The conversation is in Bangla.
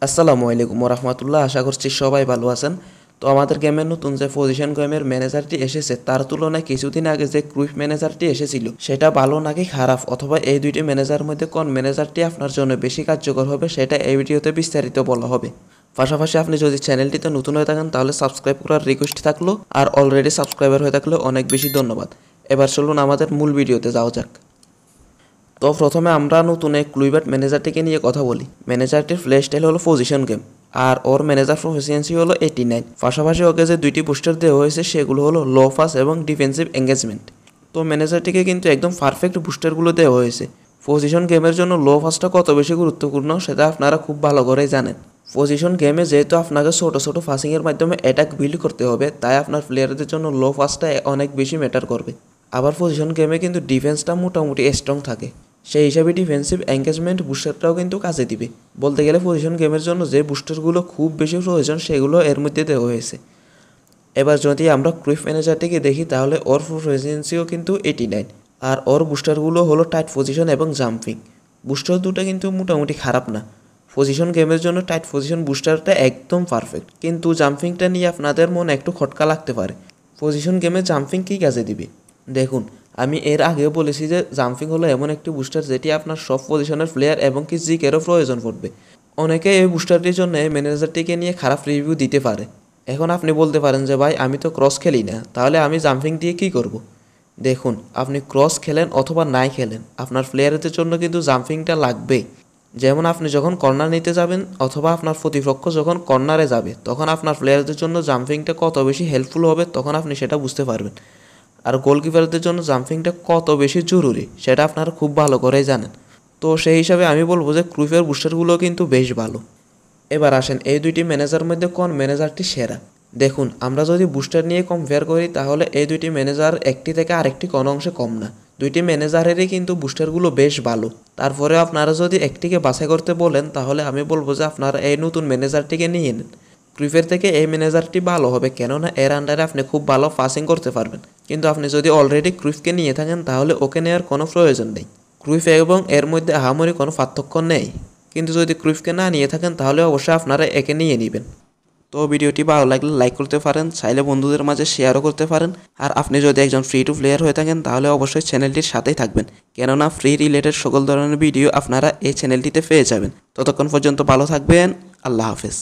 আসসালামু আলাইকুম রহমতুল্লাহ। আশা করছি সবাই ভালো আছেন। তো আমাদের গেমের নতুন যে পজিশন গেমের ম্যানেজারটি এসেছে তার তুলনায় কিছুদিন আগে যে ক্রুইফ ম্যানেজারটি এসেছিল সেটা ভালো নাকি খারাপ, অথবা এই দুইটি ম্যানেজারের মধ্যে কোন ম্যানেজারটি আপনার জন্য বেশি কার্যকর হবে সেটা এই ভিডিওতে বিস্তারিত বলা হবে। পাশাপাশি আপনি যদি চ্যানেলটিতে নতুন হয়ে থাকেন তাহলে সাবস্ক্রাইব করার রিকোয়েস্ট থাকলো, আর অলরেডি সাবস্ক্রাইবার হয়ে থাকলে অনেক বেশি ধন্যবাদ। এবার চলুন আমাদের মূল ভিডিওতে যাওয়া যাক। তো প্রথমে আমরা নতুন এই ক্লুইবার্ট ম্যানেজারটিকে নিয়ে কথা বলি। ম্যানেজারটির প্লে স্টাইল হলো পজিশন গেম, আর ওর ম্যানেজার প্রফিসিয়েন্সি হলো 89। পাশাপাশি ওকে যে দুইটি বুস্টার দেওয়া হয়েছে সেগুলো হলো লো ফাস এবং ডিফেন্সিভ এঙ্গেজমেন্ট। তো ম্যানেজারটিকে কিন্তু একদম পারফেক্ট বুস্টারগুলো দেওয়া হয়েছে। পজিশন গেমের জন্য লো ফাসটা কত বেশি গুরুত্বপূর্ণ সেটা আপনারা খুব ভালো করেই জানেন। পজিশন গেমে যেহেতু আপনাকে ছোটো ছোটো ফাসিংয়ের মাধ্যমে অ্যাটাক বিল্ড করতে হবে, তাই আপনার প্লেয়ারদের জন্য লো ফাসটা অনেক বেশি ম্যাটার করবে। আবার পজিশন গেমে কিন্তু ডিফেন্সটা মোটামুটি স্ট্রং থাকে, সেই হিসাবে ডিফেন্সিভ এঙ্গেজমেন্ট বুস্টারটাও কিন্তু কাজে দিবে। বলতে গেলে পজিশন গেমের জন্য যে বুস্টারগুলো খুব বেশি প্রয়োজন সেগুলো এর মধ্যে দেওয়া হয়েছে। এবার যদি আমরা ক্রুইফ ম্যানেজারটিকে দেখি তাহলে ওর প্রফিসিয়েন্সিও কিন্তু 89, আর ওর বুস্টারগুলো হলো টাইট পজিশন এবং জাম্পিং। বুস্টার দুটো কিন্তু মোটামুটি খারাপ না। পজিশন গেমের জন্য টাইট পজিশন বুস্টারটা একদম পারফেক্ট, কিন্তু জাম্পিংটা নিয়ে আপনাদের মনে একটু খটকা লাগতে পারে। পজিশন গেমে জাম্পিং কী কাজে দিবে? দেখুন, আমি এর আগেও বলেছি যে জাম্পিং হলো এমন একটি বুস্টার যেটি আপনার সব পজিশনের প্লেয়ার এবং কি জিকেরও প্রয়োজন পড়বে। অনেকে এই বুস্টারটির জন্য ম্যানেজারটিকে নিয়ে খারাপ রিভিউ দিতে পারে। এখন আপনি বলতে পারেন যে ভাই আমি তো ক্রস খেলি না, তাহলে আমি জাম্পিং দিয়ে কী করব? দেখুন, আপনি ক্রস খেলেন অথবা নাই খেলেন, আপনার প্লেয়ারদের জন্য কিন্তু জাম্পিংটা লাগবেই। যেমন আপনি যখন কর্নার নিতে যাবেন অথবা আপনার প্রতিপক্ষ যখন কর্নারে যাবে, তখন আপনার প্লেয়ারদের জন্য জাম্পিংটা কত বেশি হেল্পফুল হবে তখন আপনি সেটা বুঝতে পারবেন। আর গোলকিপারদের জন্য জাম্পিংটা কত বেশি জরুরি সেটা আপনারা খুব ভালো করেই জানেন। তো সেই হিসাবে আমি বলবো যে ক্রুইফের বুস্টারগুলো কিন্তু বেশ ভালো। এবার আসেন এই দুইটি ম্যানেজার মধ্যে কোন ম্যানেজারটি সেরা। দেখুন, আমরা যদি বুস্টার নিয়ে কম্পেয়ার করি তাহলে এই দুইটি ম্যানেজার একটি থেকে আরেকটি কোনো অংশে কম না। দুইটি ম্যানেজারেরই কিন্তু বুস্টারগুলো বেশ ভালো। তারপরে আপনারা যদি একটিকে বাছাই করতে বলেন তাহলে আমি বলবো যে আপনারা এই নতুন ম্যানেজারটিকে নিয়ে নেন। ক্রুইফের থেকে এই ম্যানেজারটি ভালো হবে, কেননা এর আন্ডারে আপনি খুব ভালো পাসিং করতে পারবেন। কিন্তু আপনি যদি অলরেডি ক্রুইফকে নিয়ে থাকেন তাহলে ওকে নেওয়ার কোনো প্রয়োজন নেই। ক্রুইফ এবং এর মধ্যে আহামরি কোনো পার্থক্য নেই, কিন্তু যদি ক্রুইফকে না নিয়ে থাকেন তাহলে অবশ্যই আপনারা একে নিয়ে নেবেন। তো ভিডিওটি ভালো লাগলে লাইক করতে পারেন, চাইলে বন্ধুদের মাঝে শেয়ারও করতে পারেন। আর আপনি যদি একজন ফ্রি টু প্লেয়ার হয়ে থাকেন তাহলে অবশ্যই চ্যানেলটির সাথেই থাকবেন, কেননা ফ্রি রিলেটেড সকল ধরনের ভিডিও আপনারা এই চ্যানেলটিতে পেয়ে যাবেন। ততক্ষণ পর্যন্ত ভালো থাকবেন। আল্লাহ হাফেজ।